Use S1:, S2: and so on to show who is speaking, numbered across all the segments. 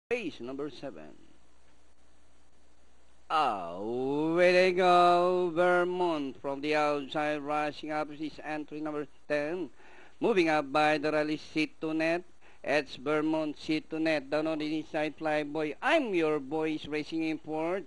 S1: Race number 7. Away they go. Vermont from the outside, rushing up his entry number 10. Moving up by the rally seat to net. It's Vermont seat to net. Down on the inside, Flyboy. I'm your boys racing in fourth.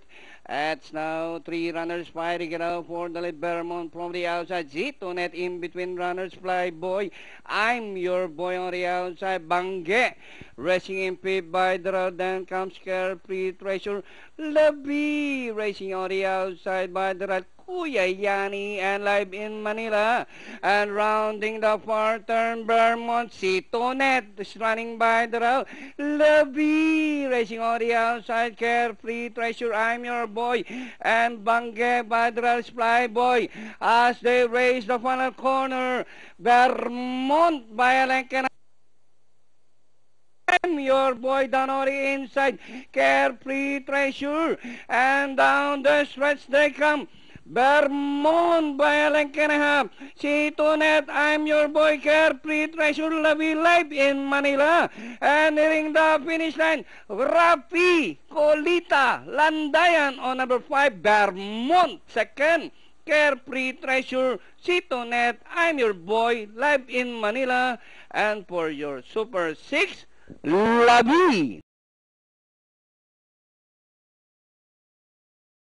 S1: It's now 3 runners fighting it out for the lead. Vermont from the outside. Seat to net in between runners, Flyboy. I'm your boy on the outside. Bangge. Racing in fifth by the road. Then comes Carefree Treasure. Labi racing on the outside by the right. Kuya Yani and live in Manila. And rounding the far turn, Vermont Sitonet is running by the road. Labi racing on the outside. Carefree Treasure, I'm your boy. And Bangge by the road, Flyboy. As they race the final corner, Vermont by a length and I'm your boy down on the inside, Carefree Treasure, and down the stretch they come. Vermont by a length and a half. Sitonet, I'm your boy, Carefree Treasure, Labi live in Manila. And nearing the finish line, Rafi Colita Landayan on number 5, Vermont second. Carefree Treasure, Sitonet, I'm your boy, live in Manila. And for your Super 6, Labi.